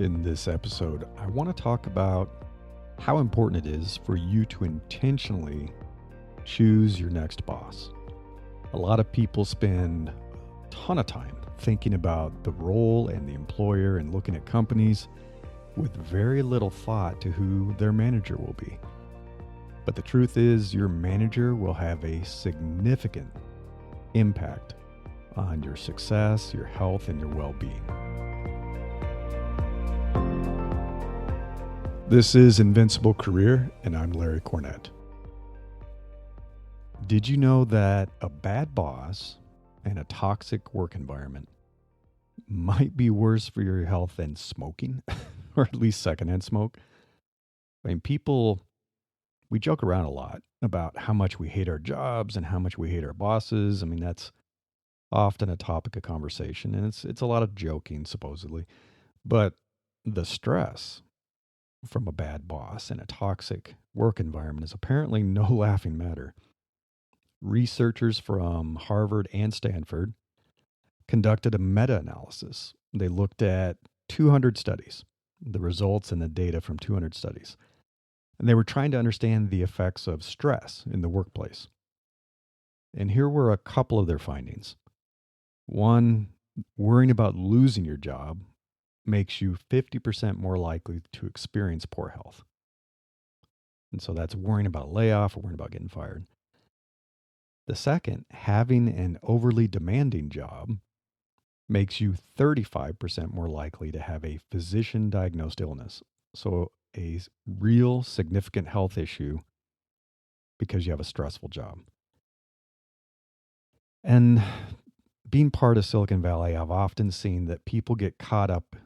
In this episode, I want to talk about how important it is for you to intentionally choose your next boss. A lot of people spend a ton of time thinking about the role and the employer and looking at companies with very little thought to who their manager will be. But the truth is, your manager will have a significant impact on your success, your health, and your well-being. This is Invincible Career, and I'm Larry Cornett. Did you know that a bad boss and a toxic work environment might be worse for your health than smoking, or at least secondhand smoke? I mean, we joke around a lot about how much we hate our jobs and how much we hate our bosses. I mean, that's often a topic of conversation, and it's a lot of joking, supposedly. But the stress from a bad boss and a toxic work environment is apparently no laughing matter. Researchers from Harvard and Stanford conducted a meta-analysis. They looked at 200 studies, the results and the data from 200 studies. And they were trying to understand the effects of stress in the workplace. And here were a couple of their findings. One, worrying about losing your job makes you 50% more likely to experience poor health. And so that's worrying about a layoff or worrying about getting fired. The second, having an overly demanding job makes you 35% more likely to have a physician-diagnosed illness. So a real significant health issue because you have a stressful job. And being part of Silicon Valley, I've often seen that people get caught up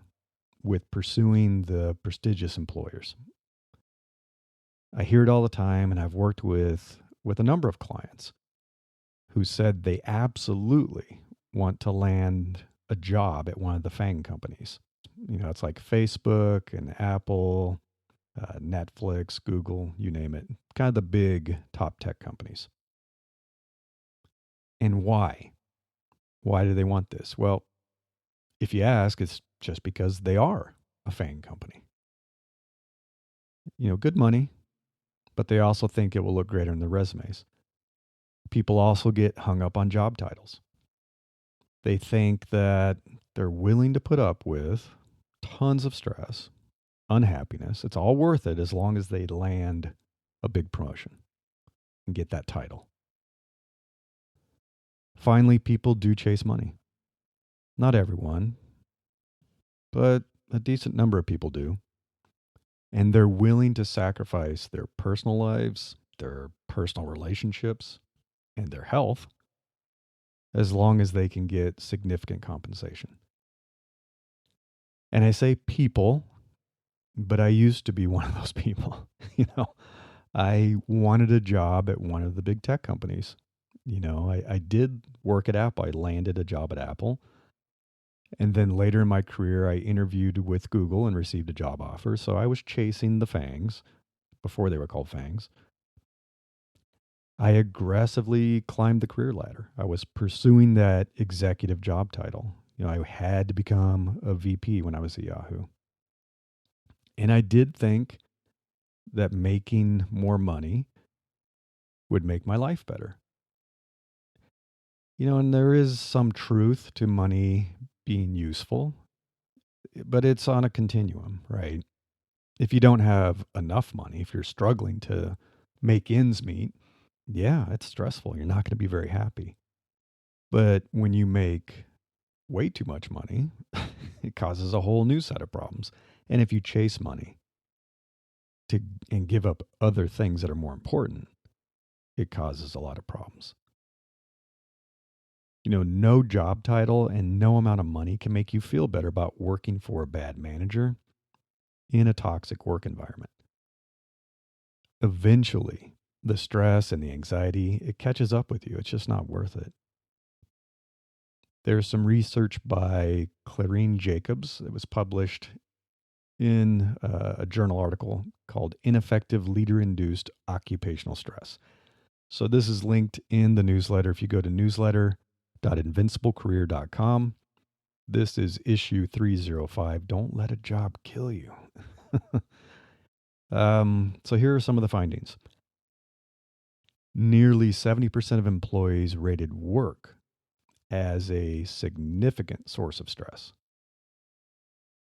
with pursuing the prestigious employers. I hear it all the time, and I've worked with a number of clients who said they absolutely want to land a job at one of the FAANG companies. You know, it's like Facebook and Apple, Netflix, Google, you name it, kind of the big top tech companies. And why? Why do they want this? Well, if you ask, it's just because they are a FAANG company. You know, good money, but they also think it will look greater in their resumes. People also get hung up on job titles. They think that they're willing to put up with tons of stress, unhappiness. It's all worth it as long as they land a big promotion and get that title. Finally, people do chase money. Not everyone, but a decent number of people do. And they're willing to sacrifice their personal lives, their personal relationships, and their health as long as they can get significant compensation. And I say people, but I used to be one of those people. I wanted a job at one of the big tech companies. I did work at Apple. I landed a job at Apple. And then later in my career, I interviewed with Google and received a job offer. So I was chasing the FAANGs before they were called FAANGs. I aggressively climbed the career ladder. I was pursuing that executive job title. I had to become a VP when I was at Yahoo. And I did think that making more money would make my life better. And there is some truth to money being useful, but it's on a continuum, right? If you don't have enough money, if you're struggling to make ends meet, yeah, it's stressful. You're not going to be very happy. But when you make way too much money, it causes a whole new set of problems. And if you chase money and give up other things that are more important, it causes a lot of problems. No job title and no amount of money can make you feel better about working for a bad manager in a toxic work environment. Eventually, the stress and the anxiety, it catches up with you. It's just not worth it. There's some research by Clarine Jacobs that was published in a journal article called Ineffective Leader-Induced Occupational Stress. So this is linked in the newsletter. If you go to newsletter.invinciblecareer.com, This is issue 305. Don't let a job kill you. So here are some of the findings. Nearly 70% of employees rated work as a significant source of stress.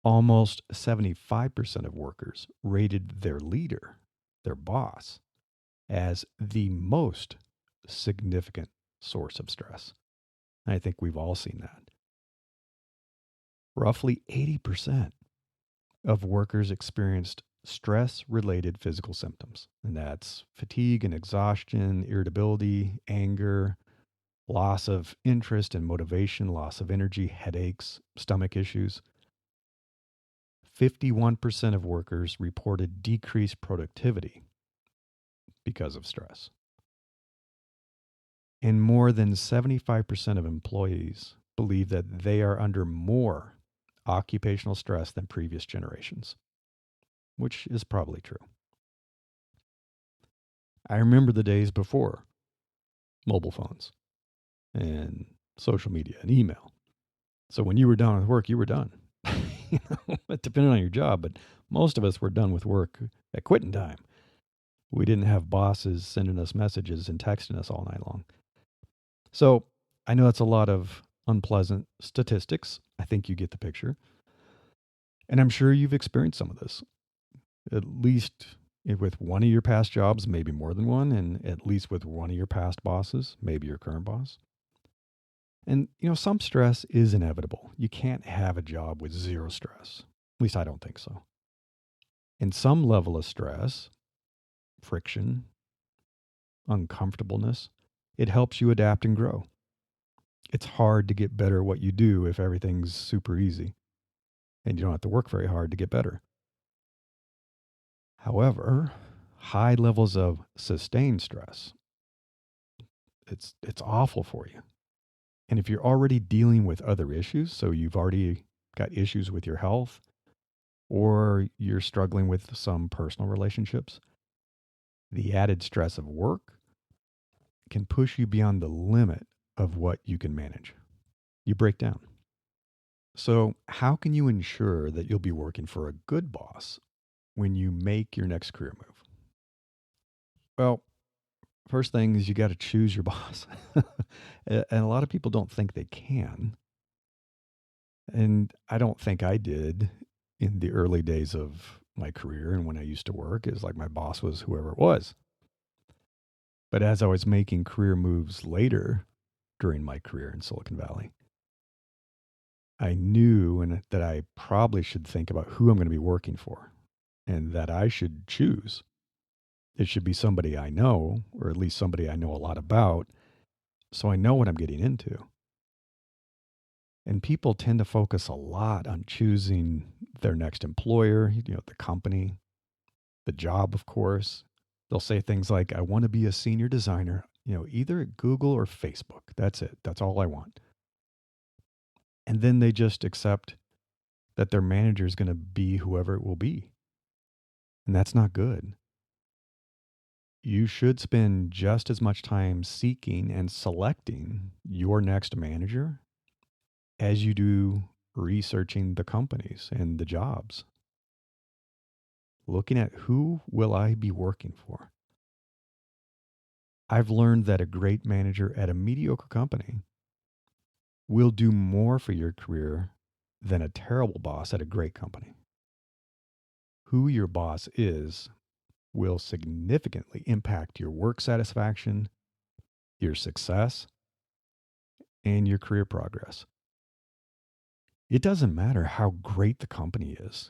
Almost 75% of workers rated their leader, their boss, as the most significant source of stress. And I think we've all seen that. Roughly 80% of workers experienced stress-related physical symptoms, and that's fatigue and exhaustion, irritability, anger, loss of interest and motivation, loss of energy, headaches, stomach issues. 51% of workers reported decreased productivity because of stress. And more than 75% of employees believe that they are under more occupational stress than previous generations, which is probably true. I remember the days before mobile phones and social media and email. So when you were done with work, you were done. Depending on your job, but most of us were done with work at quitting time. We didn't have bosses sending us messages and texting us all night long. So I know that's a lot of unpleasant statistics. I think you get the picture. And I'm sure you've experienced some of this, at least with one of your past jobs, maybe more than one, and at least with one of your past bosses, maybe your current boss. And, some stress is inevitable. You can't have a job with zero stress. At least I don't think so. And some level of stress, friction, uncomfortableness, it helps you adapt and grow. It's hard to get better at what you do if everything's super easy and you don't have to work very hard to get better. However, high levels of sustained stress, it's awful for you. And if you're already dealing with other issues, so you've already got issues with your health, or you're struggling with some personal relationships, the added stress of work can push you beyond the limit of what you can manage. You break down. So, how can you ensure that you'll be working for a good boss when you make your next career move? Well, first thing is you got to choose your boss. And a lot of people don't think they can. And I don't think I did in the early days of my career and when I used to work. It was like my boss was whoever it was. But as I was making career moves later during my career in Silicon Valley, I knew that I probably should think about who I'm going to be working for and that I should choose. It should be somebody I know, or at least somebody I know a lot about, so I know what I'm getting into. And people tend to focus a lot on choosing their next employer, the company, the job, of course. They'll say things like, I want to be a senior designer, either at Google or Facebook. That's it. That's all I want. And then they just accept that their manager is going to be whoever it will be. And that's not good. You should spend just as much time seeking and selecting your next manager as you do researching the companies and the jobs. Looking at who will I be working for? I've learned that a great manager at a mediocre company will do more for your career than a terrible boss at a great company. Who your boss is will significantly impact your work satisfaction, your success, and your career progress. It doesn't matter how great the company is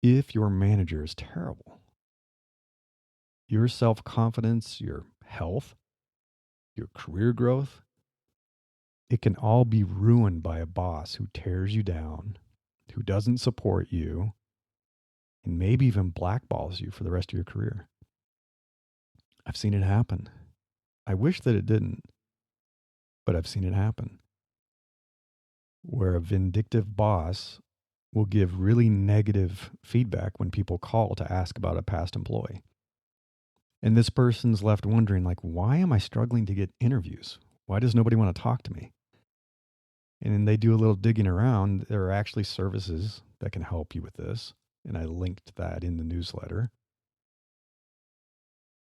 if your manager is terrible. Your self-confidence, your health, your career growth, it can all be ruined by a boss who tears you down, who doesn't support you, and maybe even blackballs you for the rest of your career. I've seen it happen. I wish that it didn't, but I've seen it happen. Where a vindictive boss will give really negative feedback when people call to ask about a past employee. And this person's left wondering, why am I struggling to get interviews? Why does nobody want to talk to me? And then they do a little digging around. There are actually services that can help you with this. And I linked that in the newsletter.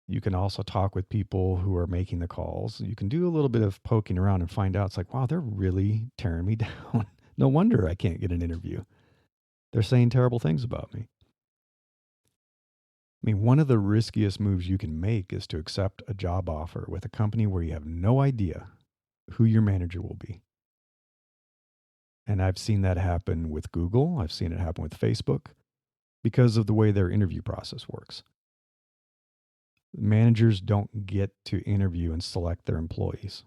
You can also talk with people who are making the calls. You can do a little bit of poking around and find out it's like, wow, they're really tearing me down. No wonder I can't get an interview. They're saying terrible things about me. I mean, one of the riskiest moves you can make is to accept a job offer with a company where you have no idea who your manager will be. And I've seen that happen with Google. I've seen it happen with Facebook because of the way their interview process works. Managers don't get to interview and select their employees,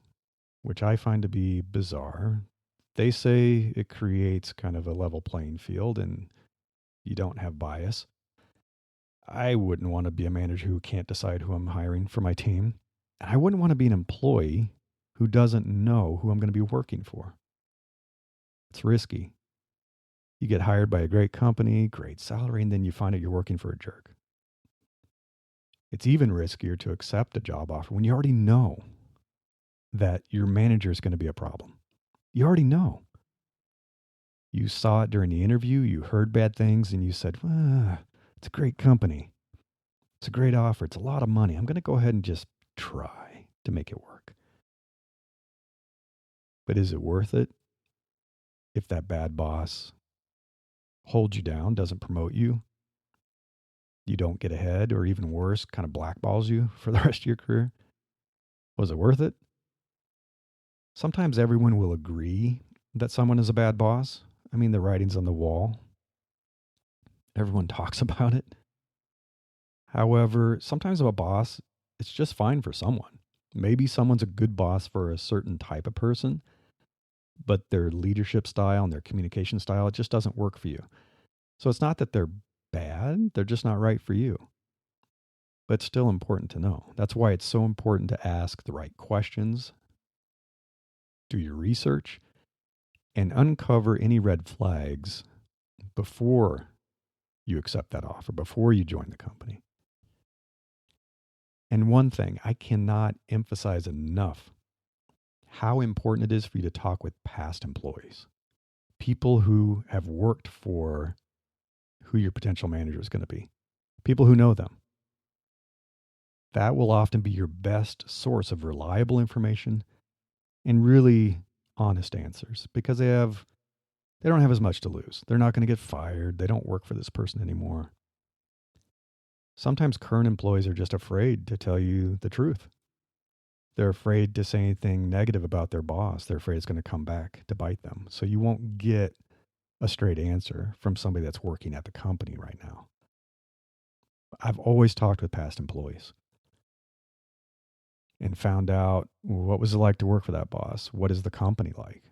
which I find to be bizarre. They say it creates kind of a level playing field and you don't have bias. I wouldn't want to be a manager who can't decide who I'm hiring for my team. And I wouldn't want to be an employee who doesn't know who I'm going to be working for. It's risky. You get hired by a great company, great salary, and then you find out you're working for a jerk. It's even riskier to accept a job offer when you already know that your manager is going to be a problem. You already know. You saw it during the interview, you heard bad things, and you said, it's a great company. It's a great offer. It's a lot of money. I'm going to go ahead and just try to make it work. But is it worth it if that bad boss holds you down, doesn't promote you, you don't get ahead, or even worse, kind of blackballs you for the rest of your career? Was it worth it? Sometimes everyone will agree that someone is a bad boss. I mean, the writing's on the wall. Everyone talks about it. However, sometimes a boss, it's just fine for someone. Maybe someone's a good boss for a certain type of person, but their leadership style and their communication style, it just doesn't work for you. So it's not that they're bad, they're just not right for you. But it's still important to know. That's why it's so important to ask the right questions, do your research, and uncover any red flags before you accept that offer, before you join the company. And one thing, I cannot emphasize enough how important it is for you to talk with past employees, people who have worked for who your potential manager is going to be, people who know them. That will often be your best source of reliable information and really honest answers because they don't have as much to lose. They're not going to get fired. They don't work for this person anymore. Sometimes current employees are just afraid to tell you the truth. They're afraid to say anything negative about their boss. They're afraid it's going to come back to bite them. So you won't get a straight answer from somebody that's working at the company right now. I've always talked with past employees and found out what was it like to work for that boss? What is the company like?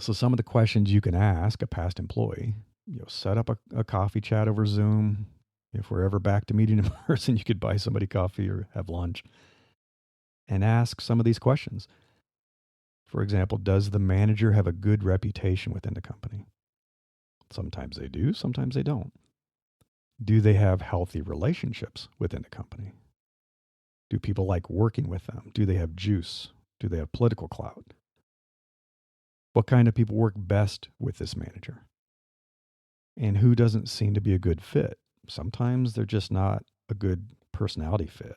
So some of the questions you can ask a past employee, set up a coffee chat over Zoom. If we're ever back to meeting in person, you could buy somebody coffee or have lunch and ask some of these questions. For example, does the manager have a good reputation within the company? Sometimes they do, sometimes they don't. Do they have healthy relationships within the company? Do people like working with them? Do they have juice? Do they have political clout? What kind of people work best with this manager? And who doesn't seem to be a good fit? Sometimes they're just not a good personality fit.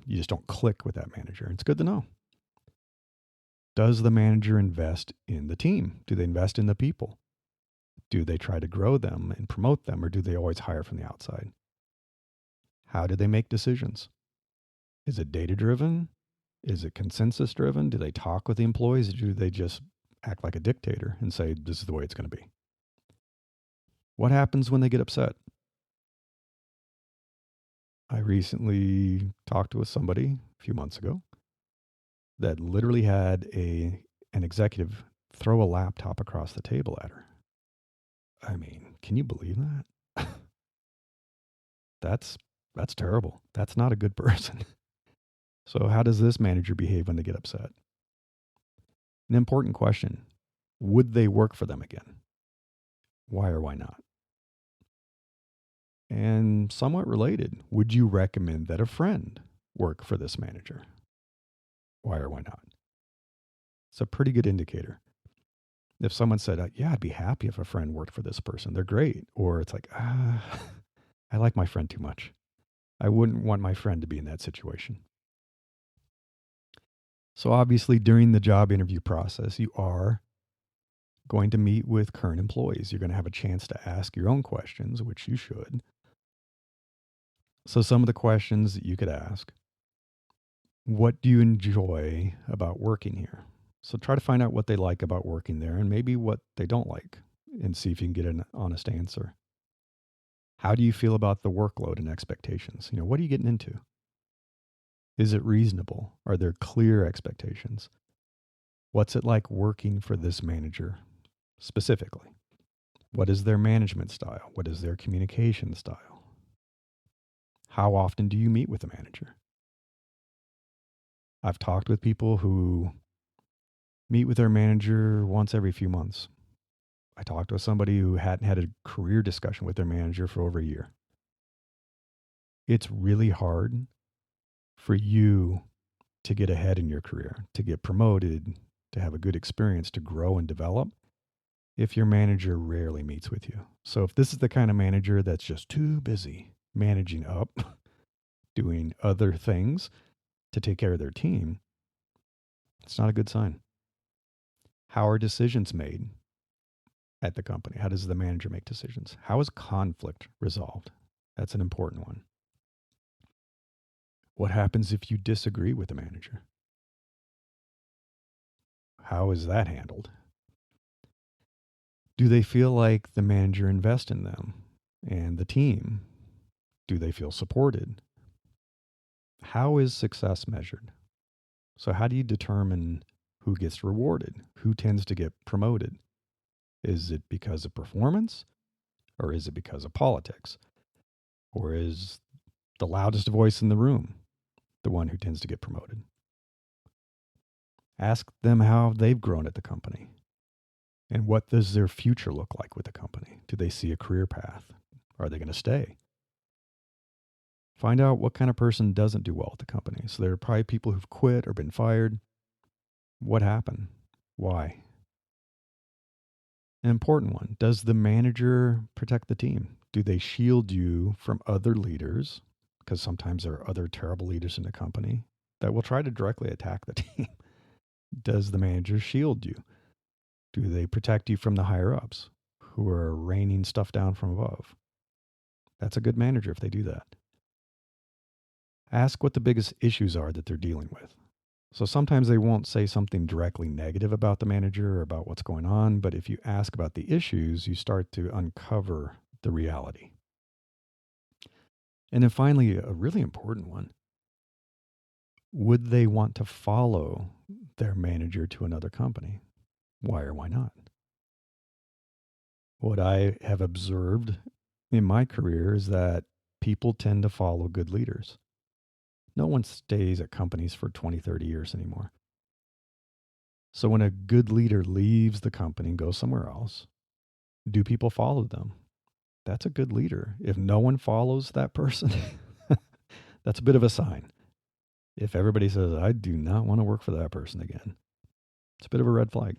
You just don't click with that manager. It's good to know. Does the manager invest in the team? Do they invest in the people? Do they try to grow them and promote them, or do they always hire from the outside? How do they make decisions? Is it data-driven? Is it consensus-driven? Do they talk with the employees, or do they just act like a dictator and say, this is the way it's going to be? What happens when they get upset? I recently talked with somebody a few months ago that literally had an executive throw a laptop across the table at her. I mean, can you believe that? That's terrible. That's not a good person. So how does this manager behave when they get upset? An important question. Would they work for them again? Why or why not? And somewhat related, would you recommend that a friend work for this manager? Why or why not? It's a pretty good indicator. If someone said, yeah, I'd be happy if a friend worked for this person, they're great. Or it's like, I like my friend too much. I wouldn't want my friend to be in that situation. So obviously, during the job interview process, you are going to meet with current employees. You're going to have a chance to ask your own questions, which you should. So some of the questions that you could ask: what do you enjoy about working here? So try to find out what they like about working there and maybe what they don't like, and see if you can get an honest answer. How do you feel about the workload and expectations? What are you getting into? Is it reasonable? Are there clear expectations? What's it like working for this manager specifically? What is their management style? What is their communication style? How often do you meet with the manager? I've talked with people who meet with their manager once every few months. I talked with somebody who hadn't had a career discussion with their manager for over a year. It's really hard for you to get ahead in your career, to get promoted, to have a good experience, to grow and develop if your manager rarely meets with you. So if this is the kind of manager that's just too busy managing up, doing other things to take care of their team, it's not a good sign. How are decisions made at the company? How does the manager make decisions? How is conflict resolved? That's an important one. What happens if you disagree with the manager? How is that handled? Do they feel like the manager invests in them and the team? Do they feel supported? How is success measured? So how do you determine who gets rewarded? Who tends to get promoted? Is it because of performance, or is it because of politics? Or is the loudest voice in the room the one who tends to get promoted? Ask them how they've grown at the company. And what does their future look like with the company? Do they see a career path? Are they going to stay? Find out what kind of person doesn't do well at the company. So there are probably people who've quit or been fired. What happened? Why? An important one. Does the manager protect the team? Do they shield you from other leaders? Because sometimes there are other terrible leaders in the company that will try to directly attack the team. Does the manager shield you? Do they protect you from the higher ups who are raining stuff down from above? That's a good manager if they do that. Ask what the biggest issues are that they're dealing with. So sometimes they won't say something directly negative about the manager or about what's going on, but if you ask about the issues, you start to uncover the reality. And then finally, a really important one: would they want to follow their manager to another company? Why or why not? What I have observed in my career is that people tend to follow good leaders. No one stays at companies for 20, 30 years anymore. So when a good leader leaves the company and goes somewhere else, do people follow them? That's a good leader. If no one follows that person, that's a bit of a sign. If everybody says, I do not want to work for that person again, it's a bit of a red flag.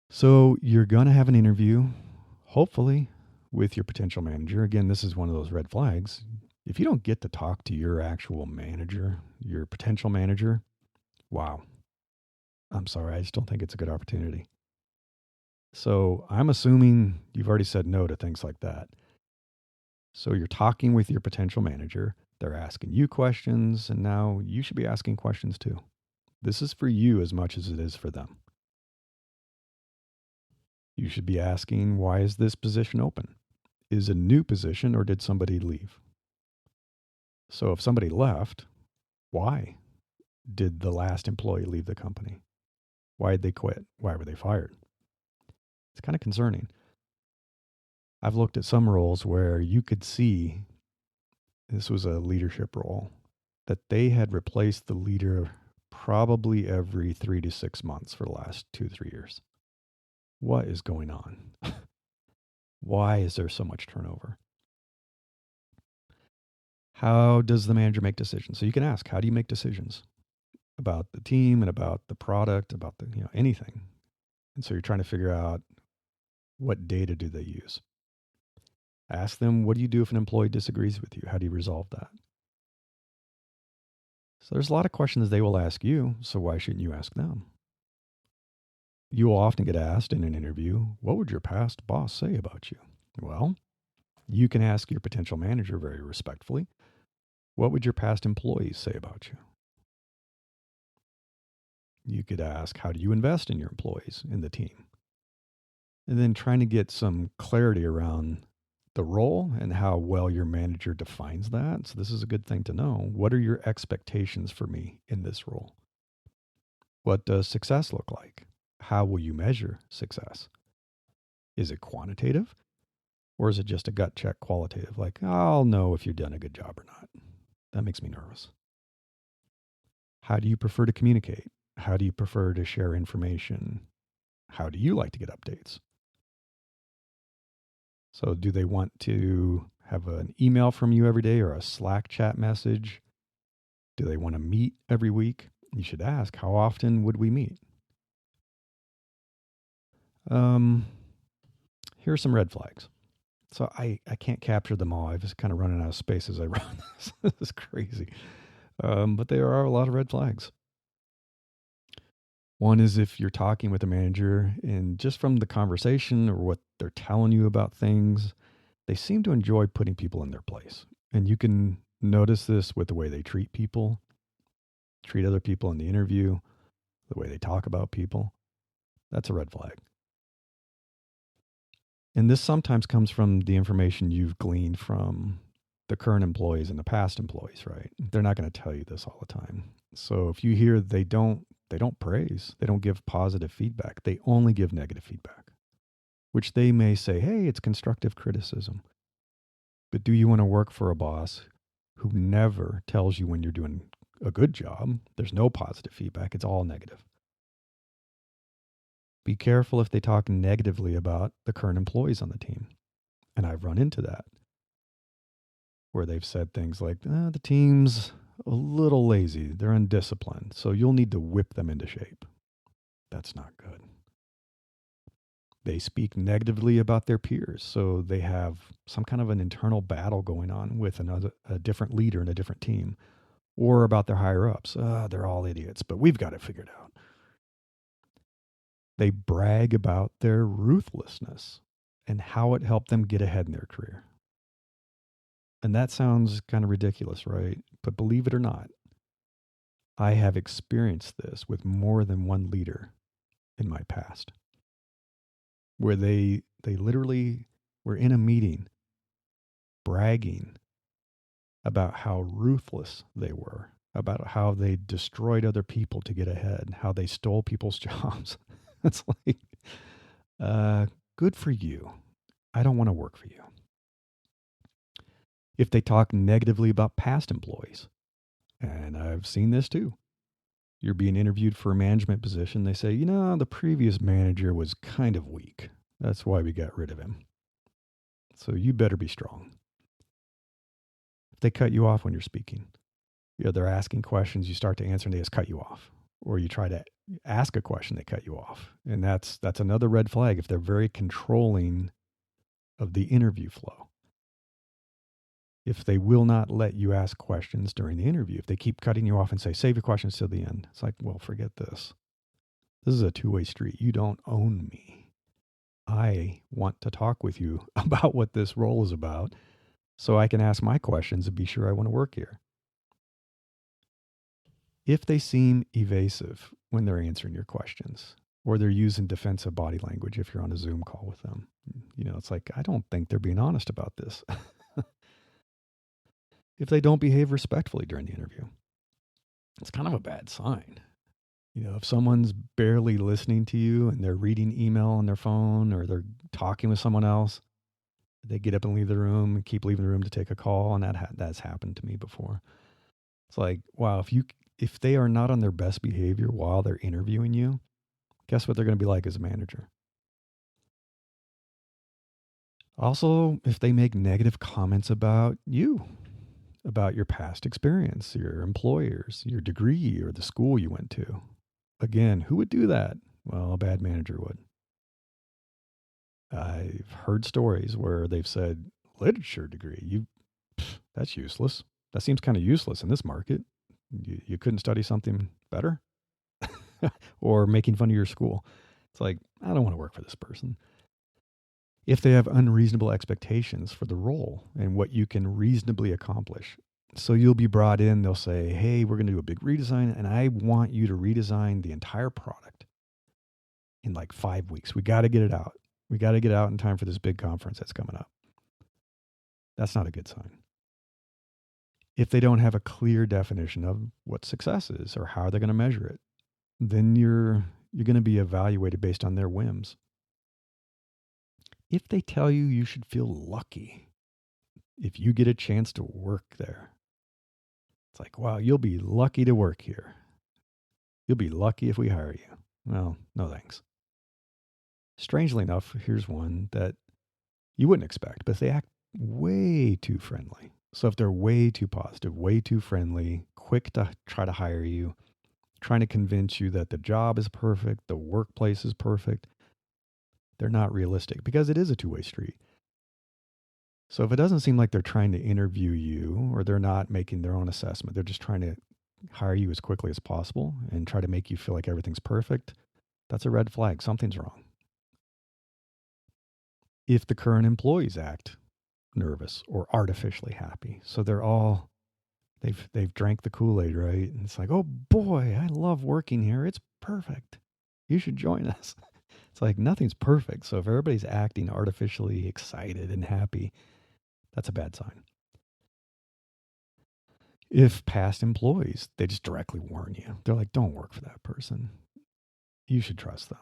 So you're going to have an interview, hopefully, with your potential manager. Again, this is one of those red flags. If you don't get to talk to your actual manager, your potential manager, wow. I'm sorry, I just don't think it's a good opportunity. So I'm assuming you've already said no to things like that. So you're talking with your potential manager. They're asking you questions, and now you should be asking questions too. This is for you as much as it is for them. You should be asking, why is this position open? Is it a new position, or did somebody leave? So if somebody left, why did the last employee leave the company? Why did they quit? Why were they fired? It's kind of concerning. I've looked at some roles where you could see, this was a leadership role, that they had replaced the leader probably every 3 to 6 months for the last 2 to 3 years. What is going on? Why is there so much turnover? How does the manager make decisions? So you can ask, how do you make decisions about the team and about the product, about the, anything? And so you're trying to figure out, what data do they use? Ask them, what do you do if an employee disagrees with you? How do you resolve that? So there's a lot of questions they will ask you, so why shouldn't you ask them? You will often get asked in an interview, what would your past boss say about you? Well, you can ask your potential manager very respectfully, what would your past employees say about you? You could ask, how do you invest in your employees, in the team? And then trying to get some clarity around the role and how well your manager defines that. So, this is a good thing to know. What are your expectations for me in this role? What does success look like? How will you measure success? Is it quantitative or is it just a gut check qualitative? Like, I'll know if you've done a good job or not. That makes me nervous. How do you prefer to communicate? How do you prefer to share information? How do you like to get updates? So, do they want to have an email from you every day or a Slack chat message? Do they want to meet every week? You should ask, how often would we meet? Um, Here are some red flags. So I can't capture them all. I was kind of running out of space as I run this. This is crazy. But there are a lot of red flags. One is if you're talking with a manager and just from the conversation or what they're telling you about things, they seem to enjoy putting people in their place. And you can notice this with the way they treat people, treat other people in the interview, the way they talk about people. That's a red flag. And this sometimes comes from the information you've gleaned from the current employees and the past employees, right? They're not going to tell you this all the time. So if you hear they don't praise, they don't give positive feedback, they only give negative feedback, which they may say, hey, it's constructive criticism. But do you want to work for a boss who never tells you when you're doing a good job? There's no positive feedback. It's all negative. Be careful if they talk negatively about the current employees on the team. And I've run into that where they've said things like, the team's a little lazy. They're undisciplined. So you'll need to whip them into shape. That's not good. They speak negatively about their peers. So they have some kind of an internal battle going on with a different leader in a different team, or about their higher ups. They're all idiots, but we've got it figured out. They brag about their ruthlessness and how it helped them get ahead in their career. And that sounds kind of ridiculous, right? But believe it or not, I have experienced this with more than one leader in my past, where they literally were in a meeting bragging about how ruthless they were, about how they destroyed other people to get ahead, how they stole people's jobs. It's like, good for you. I don't want to work for you. If they talk negatively about past employees, and I've seen this too. You're being interviewed for a management position. They say, the previous manager was kind of weak. That's why we got rid of him. So you better be strong. If they cut you off when you're speaking, they're asking questions, you start to answer and they just cut you off. Or you try to ask a question, they cut you off. And that's another red flag if they're very controlling of the interview flow. If they will not let you ask questions during the interview, if they keep cutting you off and say, save your questions till the end, it's like, well, forget this. This is a two-way street. You don't own me. I want to talk with you about what this role is about so I can ask my questions and be sure I want to work here. If they seem evasive when they're answering your questions, or they're using defensive body language if you're on a Zoom call with them, it's like, I don't think they're being honest about this. If they don't behave respectfully during the interview, it's kind of a bad sign. If someone's barely listening to you and they're reading email on their phone or they're talking with someone else, they get up and leave the room and keep leaving the room to take a call. And that's happened to me before. It's like, wow, if they are not on their best behavior while they're interviewing you, guess what they're going to be like as a manager? Also, if they make negative comments about you, about your past experience, your employers, your degree, or the school you went to. Again, who would do that? Well, a bad manager would. I've heard stories where they've said, literature degree, that's useless. That seems kind of useless in this market. You couldn't study something better? Or making fun of your school. It's like, I don't want to work for this person. If they have unreasonable expectations for the role and what you can reasonably accomplish. So you'll be brought in, they'll say, hey, we're going to do a big redesign, and I want you to redesign the entire product in like 5 weeks. We got to get it out. We got to get it out in time for this big conference that's coming up. That's not a good sign. If they don't have a clear definition of what success is or how they're going to measure it, then you're going to be evaluated based on their whims. If they tell you you should feel lucky if you get a chance to work there, it's like, wow, you'll be lucky to work here. You'll be lucky if we hire you. Well, no thanks. Strangely enough, here's one that you wouldn't expect, but they act way too friendly. So if they're way too positive, way too friendly, quick to try to hire you, trying to convince you that the job is perfect, the workplace is perfect, they're not realistic because it is a two-way street. So if it doesn't seem like they're trying to interview you or they're not making their own assessment, they're just trying to hire you as quickly as possible and try to make you feel like everything's perfect, that's a red flag. Something's wrong. If the current employees act nervous or artificially happy, so they've drank the Kool-Aid, right? And it's like, oh boy, I love working here. It's perfect. You should join us. It's like nothing's perfect. So if everybody's acting artificially excited and happy, that's a bad sign. If past employees, they just directly warn you. They're like, don't work for that person. You should trust them.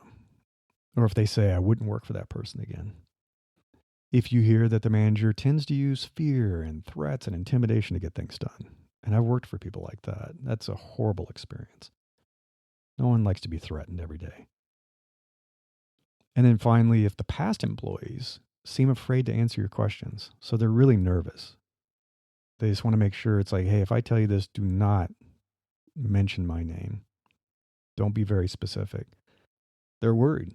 Or if they say, I wouldn't work for that person again. If you hear that the manager tends to use fear and threats and intimidation to get things done. And I've worked for people like that. That's a horrible experience. No one likes to be threatened every day. And then finally, if the past employees seem afraid to answer your questions, so they're really nervous. They just want to make sure it's like, hey, if I tell you this, do not mention my name. Don't be very specific. They're worried.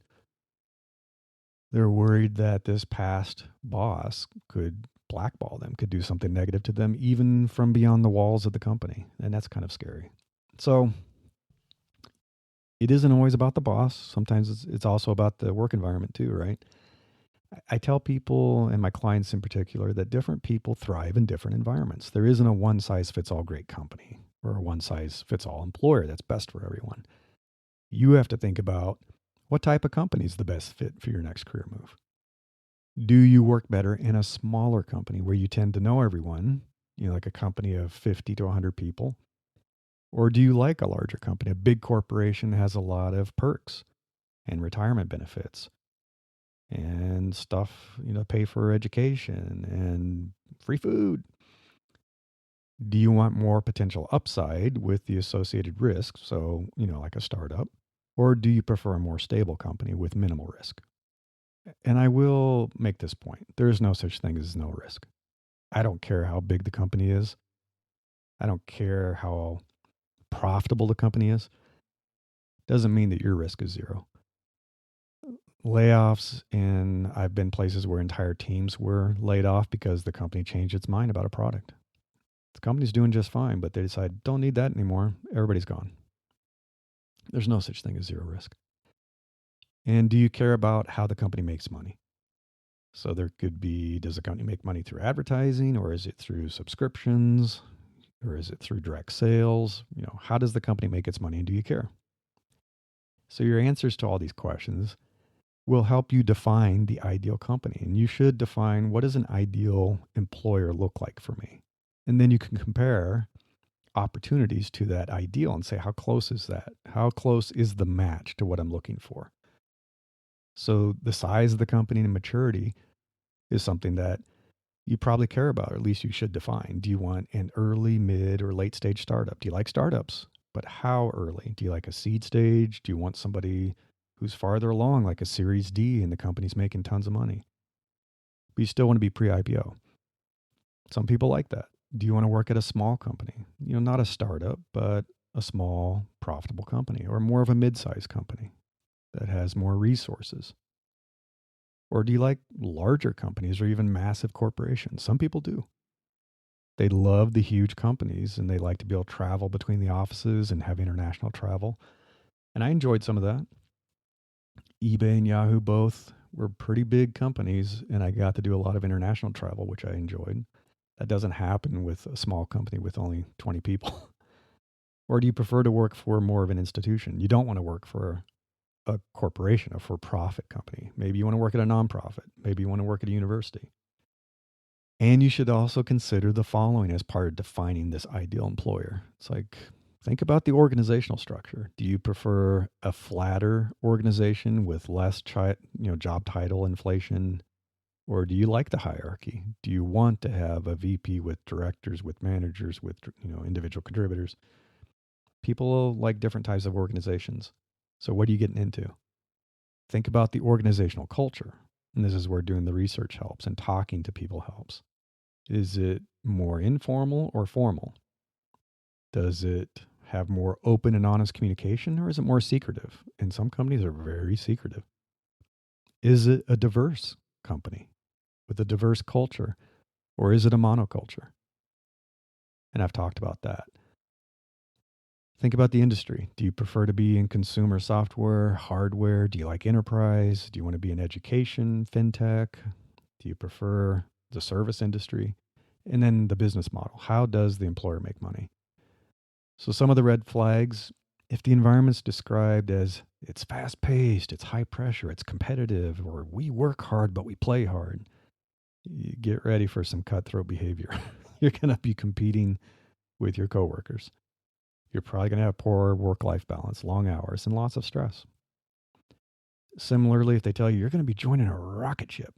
They're worried that this past boss could blackball them, could do something negative to them, even from beyond the walls of the company. And that's kind of scary. So it isn't always about the boss. Sometimes it's also about the work environment too, right? I tell people, and my clients in particular, that different people thrive in different environments. There isn't a one-size-fits-all great company or a one-size-fits-all employer that's best for everyone. You have to think about what type of company is the best fit for your next career move. Do you work better in a smaller company where you tend to know everyone, like a company of 50 to 100 people? Or do you like a larger company? A big corporation has a lot of perks and retirement benefits and stuff, pay for education and free food. Do you want more potential upside with the associated risk? So, like a startup. Or do you prefer a more stable company with minimal risk? And I will make this point. There is no such thing as no risk. I don't care how big the company is. I don't care how profitable the company is. Doesn't mean that your risk is zero. Layoffs, and I've been places where entire teams were laid off because the company changed its mind about a product. The company's doing just fine, but they decide, don't need that anymore. Everybody's gone. There's no such thing as zero risk. And do you care about how the company makes money? So there could be, does the company make money through advertising, or is it through subscriptions, or is it through direct sales? How does the company make its money, and do you care? So your answers to all these questions will help you define the ideal company. And you should define, what does an ideal employer look like for me? And then you can compare opportunities to that ideal and say, how close is that? How close is the match to what I'm looking for? So the size of the company and maturity is something that you probably care about, or at least you should define. Do you want an early, mid, or late stage startup? Do you like startups? But how early? Do you like a seed stage? Do you want somebody who's farther along, like a Series D, and the company's making tons of money? But you still want to be pre-IPO. Some people like that. Do you want to work at a small company? Not a startup, but a small, profitable company, or more of a mid-sized company? that has more resources? Or do you like larger companies or even massive corporations? Some people do. They love the huge companies and they like to be able to travel between the offices and have international travel. And I enjoyed some of that. eBay and Yahoo both were pretty big companies, and I got to do a lot of international travel, which I enjoyed. That doesn't happen with a small company with only 20 people. Or do you prefer to work for more of an institution? You don't want to work for a corporation, a for profit company. Maybe you want to work at a nonprofit. Maybe you want to work at a university. And you should also consider the following as part of defining this ideal employer. It's like, think about the organizational structure. Do you prefer a flatter organization with less job title inflation? Or do you like the hierarchy? Do you want to have a VP with directors, with managers, with individual contributors? People like different types of organizations. So what are you getting into? Think about the organizational culture. And this is where doing the research helps and talking to people helps. Is it more informal or formal? Does it have more open and honest communication, or is it more secretive? And some companies are very secretive. Is it a diverse company with a diverse culture, or is it a monoculture? And I've talked about that. Think about the industry. Do you prefer to be in consumer software, hardware? Do you like enterprise? Do you want to be in education, fintech? Do you prefer the service industry? And then the business model. How does the employer make money? So some of the red flags, if the environment's described as it's fast paced, it's high pressure, it's competitive, or we work hard but we play hard, you get ready for some cutthroat behavior. You're going to be competing with your coworkers. You're probably going to have poor work-life balance, long hours, and lots of stress. Similarly, if they tell you you're going to be joining a rocket ship,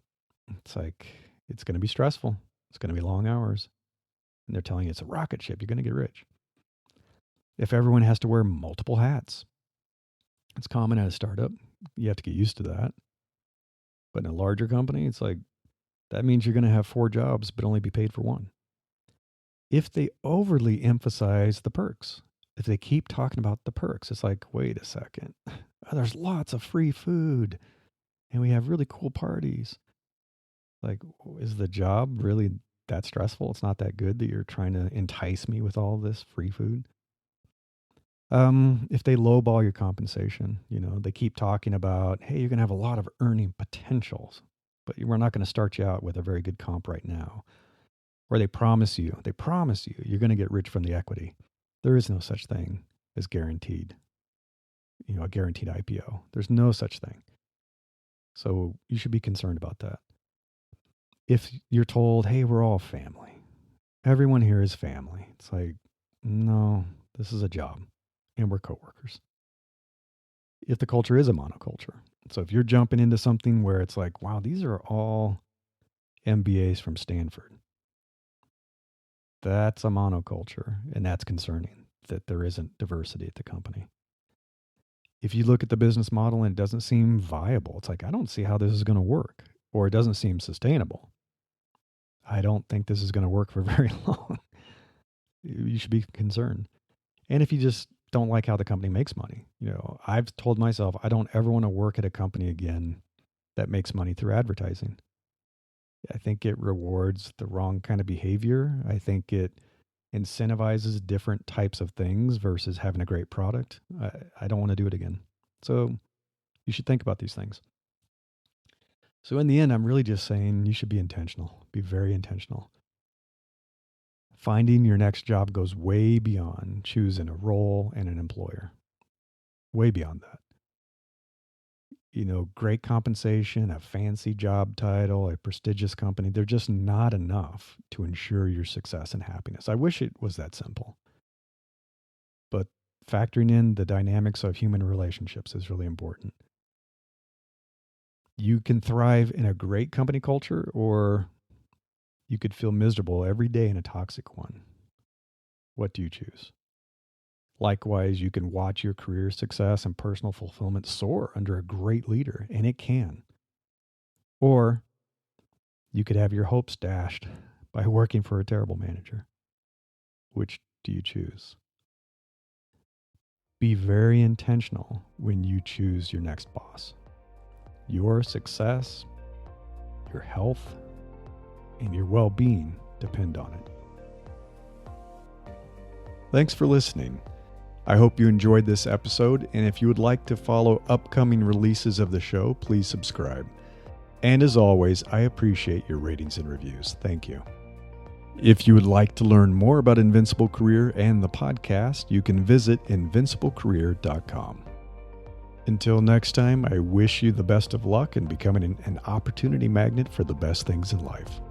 it's like, it's going to be stressful. It's going to be long hours. And they're telling you it's a rocket ship. You're going to get rich. If everyone has to wear multiple hats, it's common at a startup. You have to get used to that. But in a larger company, it's like, that means you're going to have 4 jobs, but only be paid for 1. If they overly emphasize the perks, if they keep talking about the perks, it's like, wait a second. There's lots of free food and we have really cool parties. Like, is the job really that stressful? It's not that good that you're trying to entice me with all this free food. If they lowball your compensation, they keep talking about, hey, you're going to have a lot of earning potentials, but we're not going to start you out with a very good comp right now. Or they promise you, you're going to get rich from the equity. There is no such thing as guaranteed, a guaranteed IPO. There's no such thing. So you should be concerned about that. If you're told, hey, we're all family, everyone here is family. It's like, no, this is a job and we're coworkers. If the culture is a monoculture. So if you're jumping into something where it's like, wow, these are all MBAs from Stanford, that's a monoculture, and that's concerning that there isn't diversity at the company. If you look at the business model and it doesn't seem viable, it's like, I don't see how this is going to work, or it doesn't seem sustainable. I don't think this is going to work for very long. You should be concerned. And if you just don't like how the company makes money, I've told myself I don't ever want to work at a company again that makes money through advertising. I think it rewards the wrong kind of behavior. I think it incentivizes different types of things versus having a great product. I don't want to do it again. So you should think about these things. So in the end, I'm really just saying you should be intentional. Be very intentional. Finding your next job goes way beyond choosing a role and an employer. Way beyond that. Great compensation, a fancy job title, a prestigious company, they're just not enough to ensure your success and happiness. I wish it was that simple. But factoring in the dynamics of human relationships is really important. You can thrive in a great company culture, or you could feel miserable every day in a toxic one. What do you choose? Likewise, you can watch your career success and personal fulfillment soar under a great leader, and it can. Or you could have your hopes dashed by working for a terrible manager. Which do you choose? Be very intentional when you choose your next boss. Your success, your health, and your well-being depend on it. Thanks for listening. I hope you enjoyed this episode, and if you would like to follow upcoming releases of the show, please subscribe. And as always, I appreciate your ratings and reviews. Thank you. If you would like to learn more about Invincible Career and the podcast, you can visit invinciblecareer.com. Until next time, I wish you the best of luck in becoming an opportunity magnet for the best things in life.